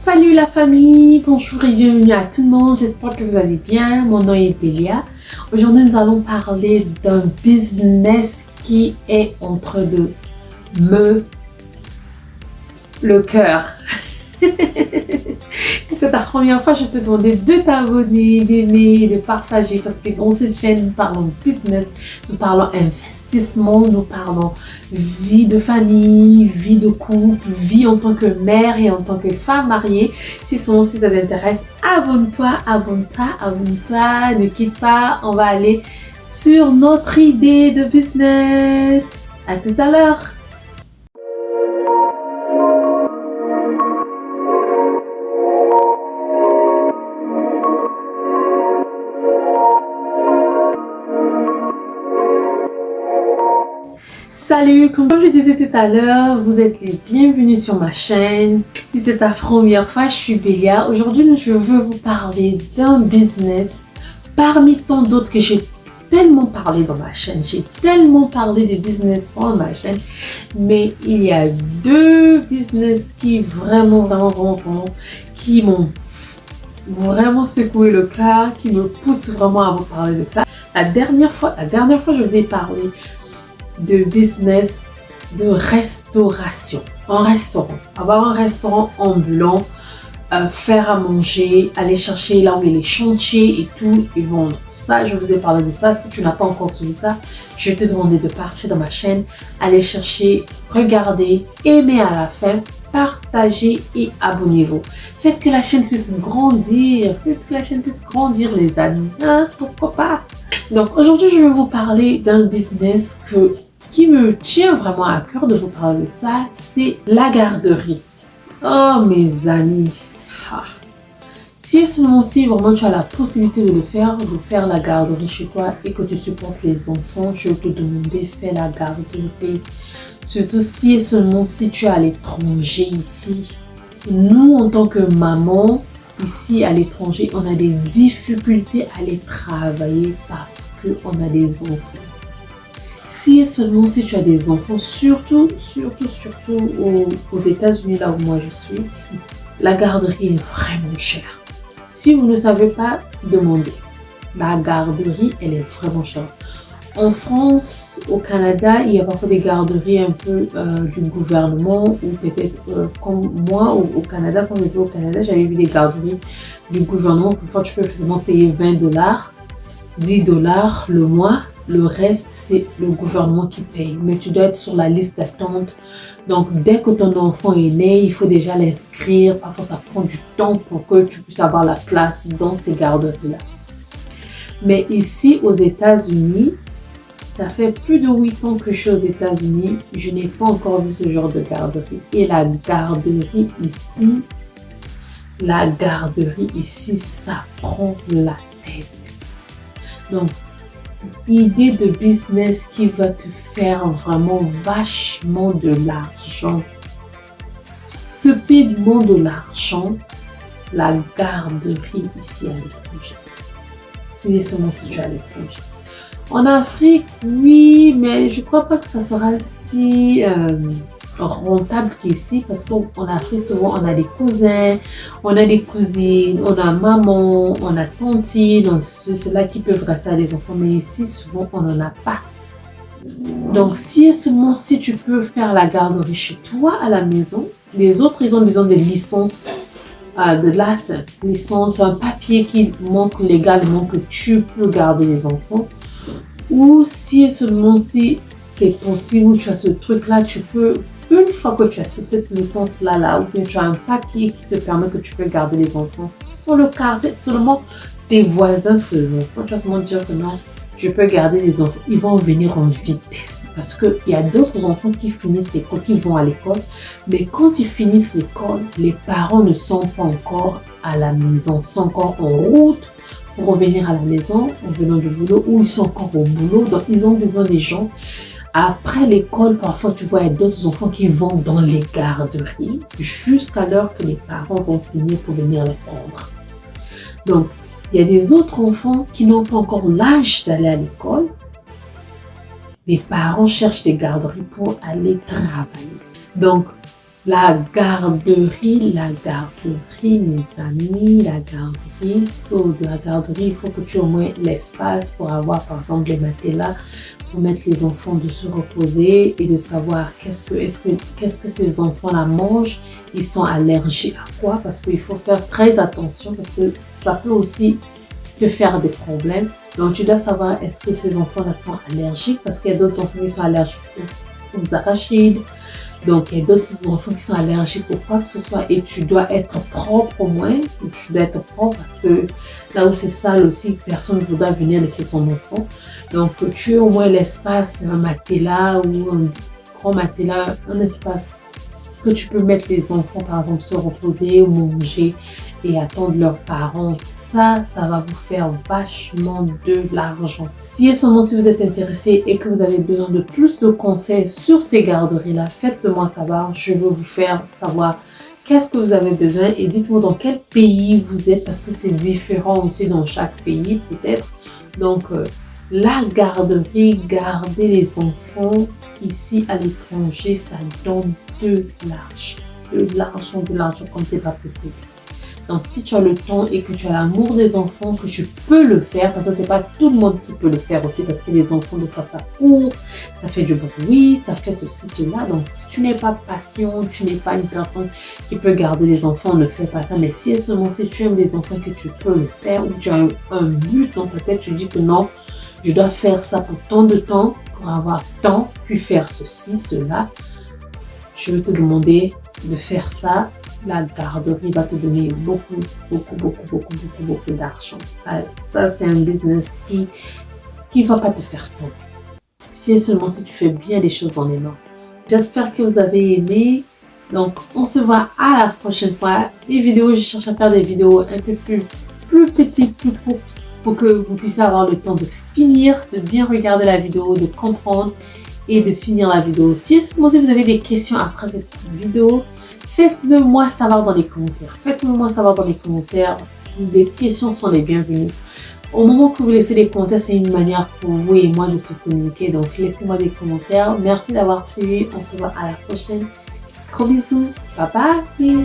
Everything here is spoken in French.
Salut la famille, bonjour et bienvenue à tout le monde, j'espère que vous allez bien, mon nom est Bélia. Aujourd'hui nous allons parler d'un business qui est en train de me le cœur. Si c'est ta première fois, je te demande de t'abonner, d'aimer, de partager parce que dans cette chaîne nous parlons business, nous parlons investissement, nous parlons vie de famille, vie de couple, vie en tant que mère et en tant que femme mariée. Si ça t'intéresse, abonne-toi, ne quitte pas, on va aller sur notre idée de business. À tout à l'heure. Salut, comme je disais tout à l'heure, vous êtes les bienvenus sur ma chaîne. Si c'est ta première fois, je suis Bélia. Aujourd'hui, je veux vous parler d'un business parmi tant d'autres que j'ai tellement parlé dans ma chaîne. J'ai tellement parlé de business dans ma chaîne. Mais il y a deux business qui vraiment, qui m'ont vraiment secoué le cœur, qui me poussent vraiment à vous parler de ça. La dernière fois, je vous ai parlé de business de restauration. Un restaurant. Avoir un restaurant ambulant, faire à manger, aller chercher là où il y a les chantiers et tout, et vendre. Ça, je vous ai parlé de ça. Si tu n'as pas encore suivi ça, je vais te demander de partir dans ma chaîne, aller chercher, regarder, aimer à la fin, partagez et abonnez-vous. Faites que la chaîne puisse grandir. Les amis. Hein? Pourquoi pas? Donc aujourd'hui, je vais vous parler d'un business qui me tient vraiment à cœur de vous parler de ça. C'est la garderie. Oh mes amis. Si seulement si vraiment tu as la possibilité de faire la garderie chez toi et que tu supportes les enfants, je vais te demander fais la garderie. Surtout si seulement si tu es à l'étranger ici. Nous, en tant que maman, ici à l'étranger, on a des difficultés à aller travailler parce qu'on a des enfants. Si seulement si tu as des enfants, surtout aux États-Unis, là où moi je suis, la garderie est vraiment chère. Si vous ne savez pas, demandez. La garderie, elle est vraiment chère. En France, au Canada, il y a parfois des garderies un peu du gouvernement ou peut-être comme moi au Canada, quand j'étais au Canada, j'avais vu des garderies du gouvernement. Parfois, tu peux seulement payer $20, $10 le mois. Le reste, c'est le gouvernement qui paye. Mais tu dois être sur la liste d'attente. Donc, dès que ton enfant est né, il faut déjà l'inscrire. Parfois, ça prend du temps pour que tu puisses avoir la place dans ces garderies-là. Mais ici, aux États-Unis, ça fait plus de 8 ans que je suis aux États-Unis. Je n'ai pas encore vu ce genre de garderie. Et la garderie ici, ça prend la tête. Donc, idée de business qui va te faire vraiment vachement de l'argent. Stupidement de l'argent. La garderie ici à l'étranger. C'est seulement si tu es à l'étranger. En Afrique, oui, mais je ne crois pas que ça sera si rentable qu'ici parce qu'en Afrique, souvent, on a des cousins, on a des cousines, on a maman, on a tantine, ceux-là qui peuvent rester à des enfants, mais ici, souvent, on n'en a pas. Donc, si tu peux faire la garderie chez toi à la maison, les autres, ils ont besoin de licence. Licence, un papier qui montre légalement que tu peux garder les enfants. Ou si c'est possible, ou tu as ce truc-là, tu peux, une fois que tu as cette licence-là, ou bien tu as un papier qui te permet que tu peux garder les enfants, pour le garder seulement tes voisins seulement. Quand tu vas seulement dire que non, je peux garder les enfants, ils vont venir en vitesse. Parce qu'il y a d'autres enfants qui finissent l'école, qui vont à l'école, mais quand ils finissent l'école, les parents ne sont pas encore à la maison, sont encore en route pour revenir à la maison en venant du boulot ou ils sont encore au boulot, donc ils ont besoin des gens. Après l'école, parfois tu vois, il y a d'autres enfants qui vont dans les garderies jusqu'à l'heure que les parents vont finir pour venir les prendre. Donc, il y a des autres enfants qui n'ont pas encore l'âge d'aller à l'école. Les parents cherchent des garderies pour aller travailler. Donc, La garderie, mes amis, la garderie. So, de la garderie, il faut que tu aies au moins l'espace pour avoir, par exemple, les matelas, pour mettre les enfants de se reposer et de savoir qu'est-ce que ces enfants-là mangent. Ils sont allergiques à quoi? Parce qu'il faut faire très attention parce que ça peut aussi te faire des problèmes. Donc, tu dois savoir est-ce que ces enfants-là sont allergiques parce qu'il y a d'autres enfants qui sont allergiques aux arachides. Donc, il y a d'autres enfants qui sont allergiques ou quoi que ce soit et tu dois être propre au moins. Tu dois être propre parce que là où c'est sale aussi, personne ne voudra venir laisser son enfant. Donc, tu as au moins l'espace, un matelas ou un grand matelas, un espace que tu peux mettre les enfants, par exemple, se reposer ou manger et attendre leurs parents. Ça va vous faire vachement de l'argent. Si et seulement si vous êtes intéressé et que vous avez besoin de plus de conseils sur ces garderies-là, faites-le moi savoir. Je veux vous faire savoir qu'est-ce que vous avez besoin et dites-moi dans quel pays vous êtes parce que c'est différent aussi dans chaque pays peut-être. Donc, la garderie, garder les enfants ici à l'étranger, ça donne de l'argent comme c'est pas possible. Donc, si tu as le temps et que tu as l'amour des enfants, que tu peux le faire, parce que c'est pas tout le monde qui peut le faire aussi, parce que les enfants, des fois, ça court, ça fait du bruit, ça fait ceci, cela. Donc, si tu n'es pas patient, tu n'es pas une personne qui peut garder les enfants, ne fais pas ça. Mais si seulement si tu aimes les enfants, que tu peux le faire, ou tu as un but dans ta tête, tu dis que non, je dois faire ça pour tant de temps, pour avoir tant, puis faire ceci, cela. Je vais te demander de faire ça. La garderie va te donner beaucoup d'argent. Ça c'est un business qui va pas te faire peur. Si et seulement si tu fais bien les choses dans les mains. J'espère que vous avez aimé. Donc, on se voit à la prochaine fois. Les vidéos, je cherche à faire des vidéos un peu plus petites, plus courtes, pour que vous puissiez avoir le temps de finir, de bien regarder la vidéo, de comprendre et de finir la vidéo. Si vous avez des questions après cette vidéo, faites-le moi savoir dans les commentaires. Faites-le moi savoir dans les commentaires. Les questions sont les bienvenues. Au moment que vous laissez les commentaires, c'est une manière pour vous et moi de se communiquer. Donc, laissez-moi des commentaires. Merci d'avoir suivi. On se voit à la prochaine. Gros bisous. Bye bye.